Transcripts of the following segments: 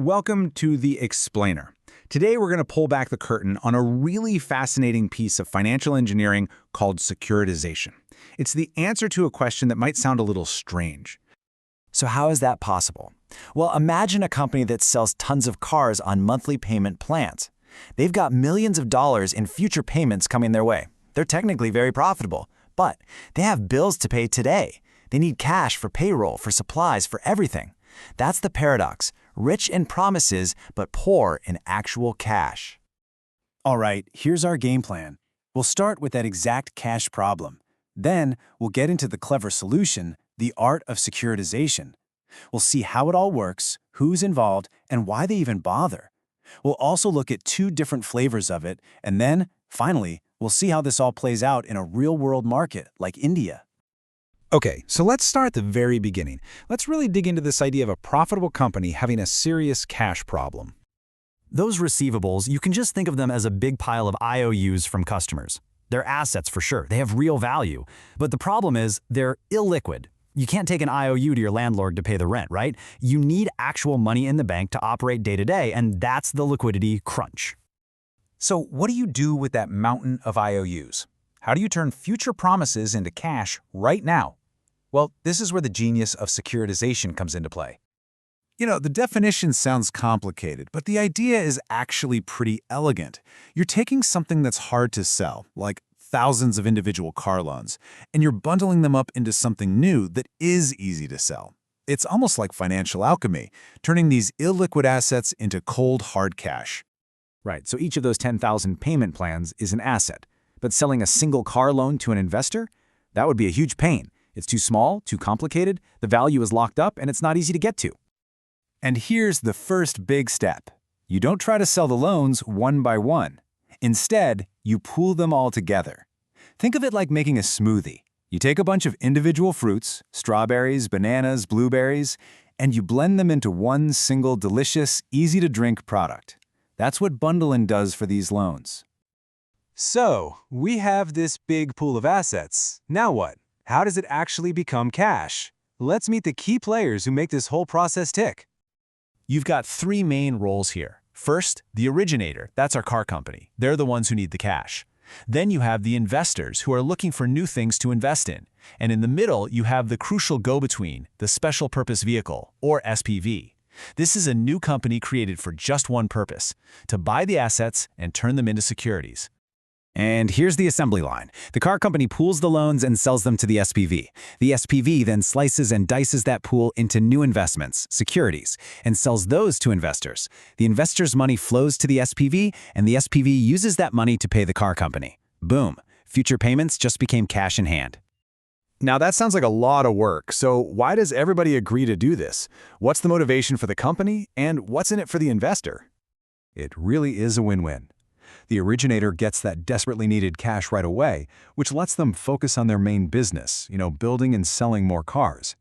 Welcome to The Explainer. Today we're going to pull back the curtain on a really fascinating piece of financial engineering called securitization. It's the answer to a question that might sound a little strange. So how is that possible? Well, imagine a company that sells tons of cars on monthly payment plans. They've got millions of dollars in future payments coming their way. They're technically very profitable, but they have bills to pay today. They need cash for payroll, for supplies, for everything. That's the paradox. Rich in promises, but poor in actual cash. All right, here's our game plan. We'll start with that exact cash problem. Then we'll get into the clever solution, the art of securitization. We'll see how it all works, who's involved, and why they even bother. We'll also look at two different flavors of it, and then, finally, we'll see how this all plays out in a real-world market like India. Okay, so let's start at the very beginning. Let's really dig into this idea of a profitable company having a serious cash problem. Those receivables, you can just think of them as a big pile of IOUs from customers. They're assets for sure, they have real value. But the problem is, they're illiquid. You can't take an IOU to your landlord to pay the rent, right? You need actual money in the bank to operate day to day, and that's the liquidity crunch. So what do you do with that mountain of IOUs? How do you turn future promises into cash right now? Well, this is where the genius of securitization comes into play. The definition sounds complicated, but the idea is actually pretty elegant. You're taking something that's hard to sell, like thousands of individual car loans, and you're bundling them up into something new that is easy to sell. It's almost like financial alchemy, turning these illiquid assets into cold, hard cash. Right, so each of those 10,000 payment plans is an asset. But selling a single car loan to an investor? That would be a huge pain. It's too small, too complicated, the value is locked up, and it's not easy to get to. And here's the first big step. You don't try to sell the loans one by one. Instead, you pool them all together. Think of it like making a smoothie. You take a bunch of individual fruits, strawberries, bananas, blueberries, and you blend them into one single delicious, easy-to-drink product. That's what bundling does for these loans. So, we have this big pool of assets. Now what? How does it actually become cash? Let's meet the key players who make this whole process tick. You've got three main roles here. First, the originator, that's our car company. They're the ones who need the cash. Then you have the investors who are looking for new things to invest in. And in the middle, you have the crucial go-between, the special purpose vehicle, or SPV. This is a new company created for just one purpose, to buy the assets and turn them into securities. And here's the assembly line. The car company pools the loans and sells them to the SPV. The SPV then slices and dices that pool into new investments, securities, and sells those to investors. The investors' money flows to the SPV, and the SPV uses that money to pay the car company. Boom. Future payments just became cash in hand. Now that sounds like a lot of work, so why does everybody agree to do this? What's the motivation for the company, and what's in it for the investor? It really is a win-win. The originator gets that desperately needed cash right away, which lets them focus on their main business, building and selling more cars.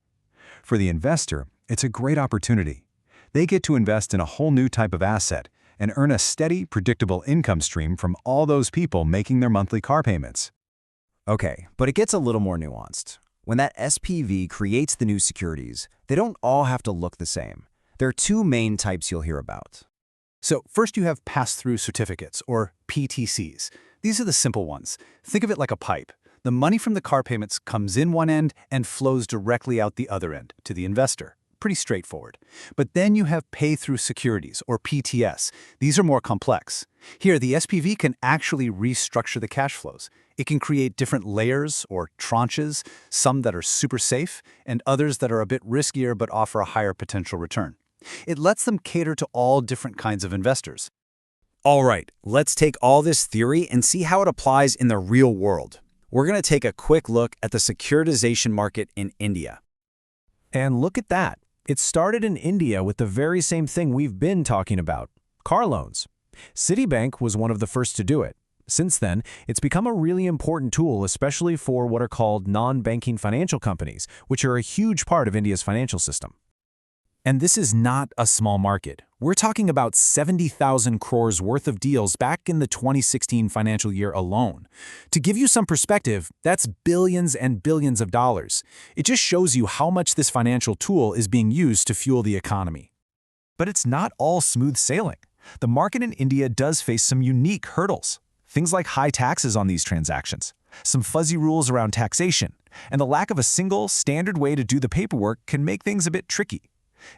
For the investor, it's a great opportunity. They get to invest in a whole new type of asset and earn a steady, predictable income stream from all those people making their monthly car payments. Okay, but it gets a little more nuanced. When that SPV creates the new securities, they don't all have to look the same. There are two main types you'll hear about. So first you have pass-through certificates, or PTCs. These are the simple ones. Think of it like a pipe. The money from the car payments comes in one end and flows directly out the other end, to the investor. Pretty straightforward. But then you have pay-through securities, or PTS. These are more complex. Here, the SPV can actually restructure the cash flows. It can create different layers, or tranches, some that are super safe, and others that are a bit riskier but offer a higher potential return. It lets them cater to all different kinds of investors. All right, let's take all this theory and see how it applies in the real world. We're going to take a quick look at the securitization market in India. And look at that. It started in India with the very same thing we've been talking about, car loans. Citibank was one of the first to do it. Since then, it's become a really important tool, especially for what are called non-banking financial companies, which are a huge part of India's financial system. And this is not a small market. We're talking about 70,000 crores worth of deals back in the 2016 financial year alone. To give you some perspective, that's billions and billions of dollars. It just shows you how much this financial tool is being used to fuel the economy. But it's not all smooth sailing. The market in India does face some unique hurdles. Things like high taxes on these transactions, some fuzzy rules around taxation, and the lack of a single, standard way to do the paperwork can make things a bit tricky.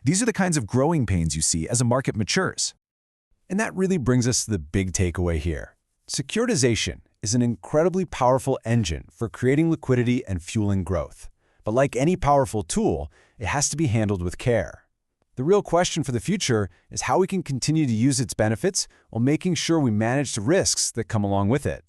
These are the kinds of growing pains you see as a market matures. And that really brings us to the big takeaway here. Securitization is an incredibly powerful engine for creating liquidity and fueling growth. But like any powerful tool, it has to be handled with care. The real question for the future is how we can continue to use its benefits while making sure we manage the risks that come along with it.